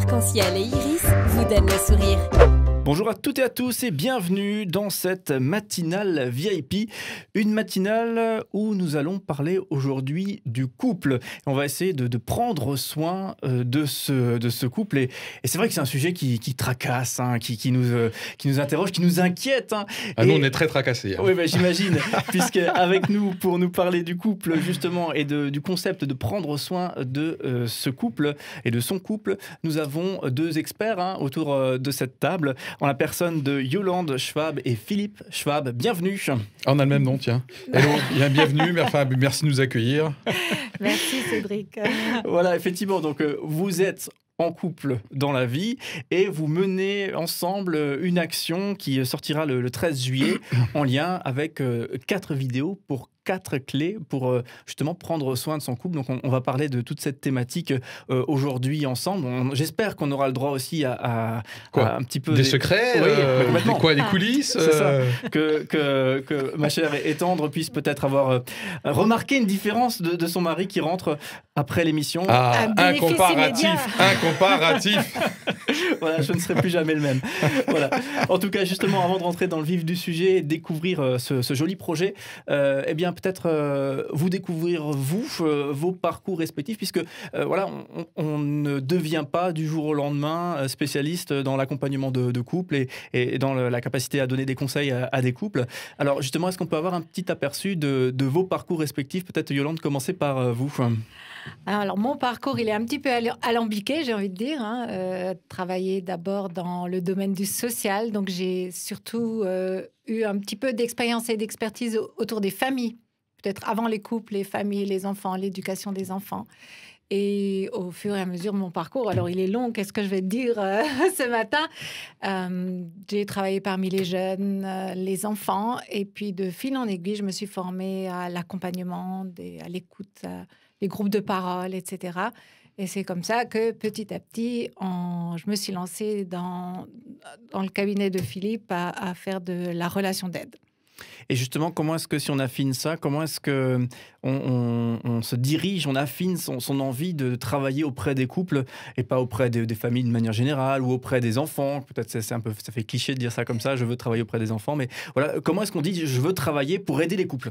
arc-en-ciel et iris vous donnent le sourire. Bonjour à toutes et à tous et bienvenue dans cette matinale VIP. Une matinale où nous allons parler aujourd'hui du couple. On va essayer de prendre soin de ce couple. Et c'est vrai que c'est un sujet qui tracasse, hein, qui nous interroge, qui nous inquiète. Hein. Nous, on est très tracassés. Hein. Oui, j'imagine. Puisque avec nous, pour nous parler du couple, justement, et du concept de prendre soin de ce couple et de son couple, nous avons deux experts autour de cette table. En la personne de Yolande Schwab et Philippe Schwab. Bienvenue. On a le même nom, tiens. Hello, bienvenue, merci de nous accueillir. Merci Cédric. Voilà, effectivement, donc vous êtes en couple dans la vie et vous menez ensemble une action qui sortira le 13 juillet en lien avec 4 vidéos pour 4 clés pour justement prendre soin de son couple. Donc on va parler de toute cette thématique aujourd'hui ensemble. J'espère qu'on aura le droit aussi à un petit peu... Des secrets, des coulisses C'est ça. Que ma chère et tendre puisse peut-être avoir remarqué une différence de son mari qui rentre après l'émission. Un comparatif. Voilà, je ne serai plus jamais le même. Voilà. En tout cas, justement, avant de rentrer dans le vif du sujet et découvrir ce joli projet, eh bien, peut-être vous découvrir, vos parcours respectifs, puisque voilà, on ne devient pas du jour au lendemain spécialiste dans l'accompagnement de couples et dans la capacité à donner des conseils à des couples. Alors, justement, est-ce qu'on peut avoir un petit aperçu de vos parcours respectifs? Peut-être, Yolande, commencer par vous. Alors, mon parcours, il est un petit peu alambiqué, j'ai envie de dire. Travailler d'abord dans le domaine du social. Donc, j'ai surtout eu un petit peu d'expérience et d'expertise autour des familles. Peut-être avant les couples, les familles, les enfants, l'éducation des enfants. Et au fur et à mesure de mon parcours, alors il est long, qu'est-ce que je vais te dire ce matin? J'ai travaillé parmi les jeunes, les enfants. Et puis, de fil en aiguille, je me suis formée à l'accompagnement, à l'écoute, les groupes de parole, etc. Et c'est comme ça que petit à petit, je me suis lancée dans le cabinet de Philippe à faire de la relation d'aide. Et justement, comment est-ce que, si on affine ça, comment est-ce que on se dirige, on affine son envie de travailler auprès des couples et pas auprès des familles de manière générale ou auprès des enfants? Peut-être c'est un peu, ça fait cliché de dire ça comme ça, je veux travailler auprès des enfants, mais voilà, comment est-ce qu'on dit je veux travailler pour aider les couples?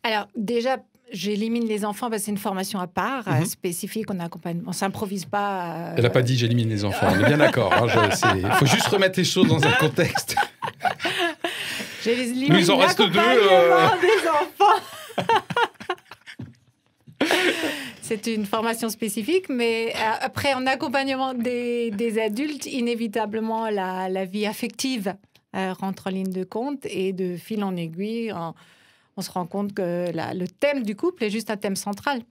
Alors déjà, j'élimine les enfants parce que c'est une formation à part, spécifique, on s'improvise pas. Elle n'a pas dit j'élimine les enfants, on est bien d'accord. Il faut juste remettre les choses dans un contexte. Nous, il en reste 2. Des enfants. C'est une formation spécifique, mais après, en accompagnement des adultes, inévitablement, la vie affective rentre en ligne de compte et de fil en aiguille, on se rend compte que le thème du couple est juste un thème central.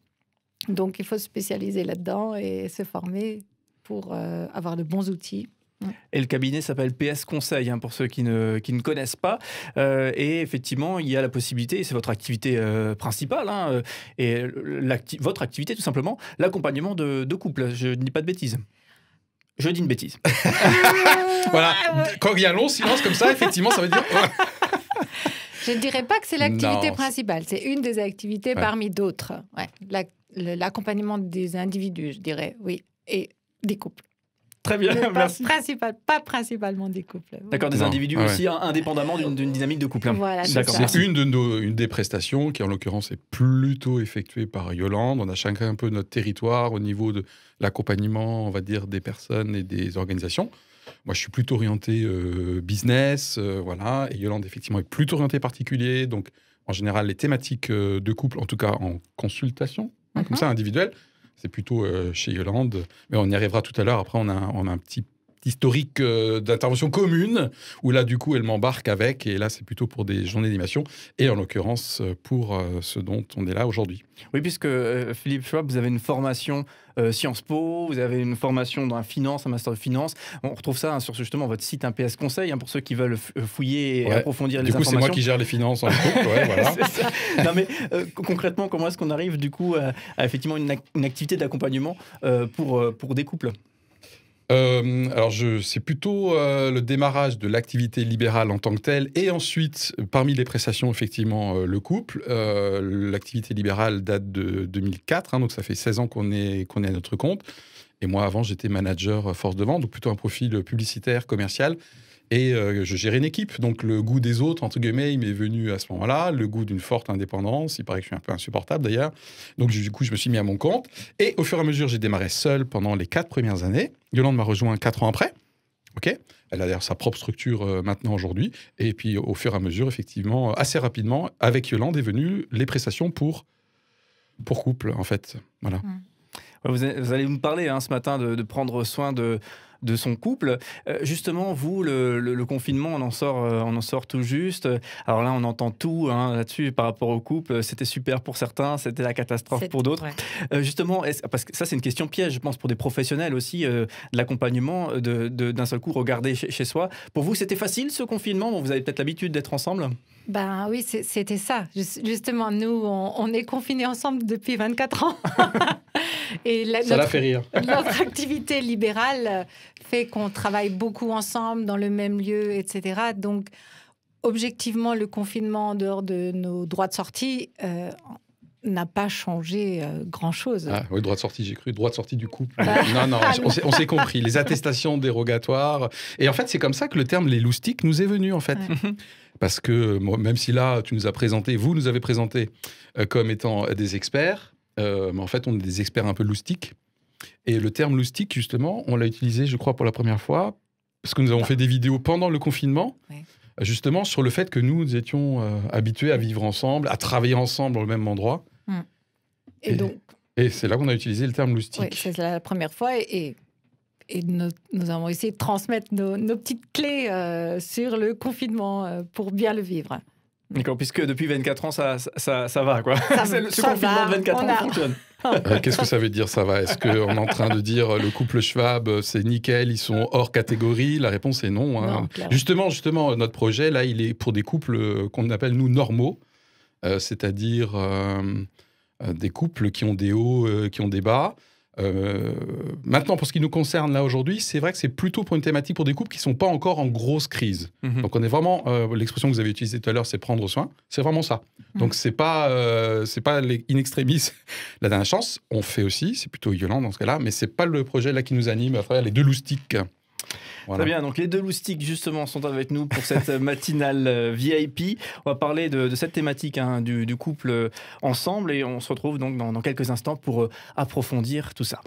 Donc, il faut se spécialiser là-dedans et se former pour avoir de bons outils. Et le cabinet s'appelle PS Conseil, pour ceux qui ne connaissent pas. Et effectivement, il y a la possibilité, et c'est votre activité principale, et votre activité tout simplement, l'accompagnement de couple. Je ne dis pas de bêtises. Je dis une bêtise. Voilà, quand il y a un long silence comme ça, effectivement, ça veut dire... Je ne dirais pas que c'est l'activité principale, c'est une des activités parmi d'autres. L'accompagnement des individus, je dirais, oui, et des couples. Très bien, merci. Pas principalement des couples. D'accord, des individus aussi, indépendamment d'une dynamique de couple. Voilà, c'est une des prestations qui, en l'occurrence, est plutôt effectuée par Yolande. On a chacun un peu notre territoire au niveau de l'accompagnement, on va dire, des personnes et des organisations. Moi, je suis plutôt orienté business, voilà. Et Yolande, effectivement, est plutôt orientée particulier. Donc, en général, les thématiques de couple, en tout cas en consultation, comme ça, individuelle, c'est plutôt chez Yolande. Mais on y arrivera tout à l'heure. Après, on a un petit historique d'intervention commune, où là, du coup, elle m'embarque avec. Et là, c'est plutôt pour des journées d'animation. Et en l'occurrence, pour ce dont on est là aujourd'hui. Oui, puisque Philippe Schwab, vous avez une formation Sciences Po, vous avez une formation dans la finance, un master de finance. On retrouve ça sur justement votre site PS Conseil, pour ceux qui veulent fouiller et approfondir les informations. Du coup, c'est moi qui gère les finances en couple, voilà. Non, mais concrètement, comment est-ce qu'on arrive du coup à effectivement une activité d'accompagnement pour des couples? Alors, c'est plutôt le démarrage de l'activité libérale en tant que telle, et ensuite, parmi les prestations, effectivement, le couple. L'activité libérale date de 2004, donc ça fait 16 ans qu'on est à notre compte. Et moi, avant, j'étais manager force de vente, donc plutôt un profil publicitaire, commercial. Et je gérais une équipe. Donc, le goût des autres, entre guillemets, il m'est venu à ce moment-là. Le goût d'une forte indépendance. Il paraît que je suis un peu insupportable, d'ailleurs. Donc, du coup, je me suis mis à mon compte. Et au fur et à mesure, j'ai démarré seul pendant les 4 premières années. Yolande m'a rejoint 4 ans après. OK. Elle a d'ailleurs sa propre structure maintenant, aujourd'hui. Et puis, au fur et à mesure, effectivement, assez rapidement, avec Yolande est venues les prestations pour couple, en fait. Voilà. Vous allez nous parler ce matin de prendre soin de son couple. Justement, vous, le confinement, on en sort tout juste. Alors là, on entend tout là-dessus par rapport au couple. C'était super pour certains, c'était la catastrophe pour d'autres. Ouais. Justement, parce que ça, c'est une question piège, je pense, pour des professionnels aussi, de l'accompagnement, d'un seul coup, regarder chez soi. Pour vous, c'était facile, ce confinement? Bon, vous avez peut-être l'habitude d'être ensemble. Ben oui, c'était ça. Justement, nous, on est confinés ensemble depuis 24 ans. Et ça l'a fait rire. Notre activité libérale fait qu'on travaille beaucoup ensemble dans le même lieu, etc. Donc, objectivement, le confinement en dehors de nos droits de sortie n'a pas changé grand-chose. Ah, oui, droit de sortie, j'ai cru. Droit de sortie du couple. Non, on s'est compris. Les attestations dérogatoires. Et en fait, c'est comme ça que le terme « les loustiques » nous est venu, en fait. Ouais. Parce que, même si là, vous nous avez présenté comme étant des experts, mais en fait, on est des experts un peu loustiques. Et le terme loustique, justement, on l'a utilisé, je crois, pour la première fois, parce que nous avons fait des vidéos pendant le confinement, justement, sur le fait que nous étions habitués à vivre ensemble, à travailler ensemble dans le même endroit. Et c'est là qu'on a utilisé le terme loustique. Oui, c'est la première fois. Et nous avons essayé de transmettre nos petites clés sur le confinement pour bien le vivre. D'accord, puisque depuis 24 ans, ça va, quoi. Ce confinement de 24 ans fonctionne. Qu'est-ce que ça veut dire, ça va? Est-ce qu'on est en train de dire le couple Schwab, c'est nickel, ils sont hors catégorie? La réponse est non. Non, justement, notre projet, là, il est pour des couples qu'on appelle, nous, normaux. C'est-à-dire des couples qui ont des hauts, qui ont des bas. Maintenant, pour ce qui nous concerne là aujourd'hui, c'est vrai que c'est plutôt pour une thématique pour des couples qui ne sont pas encore en grosse crise. Donc on est vraiment, l'expression que vous avez utilisée tout à l'heure, c'est prendre soin, c'est vraiment ça. Donc c'est pas les in extremis la dernière chance, on fait aussi, c'est plutôt Yolande dans ce cas-là, mais c'est pas le projet là qui nous anime à travers les deux loustiques. Voilà. Très bien, donc les deux loustiques justement sont avec nous pour cette matinale VIP. On va parler de cette thématique du couple ensemble et on se retrouve donc dans quelques instants pour approfondir tout ça.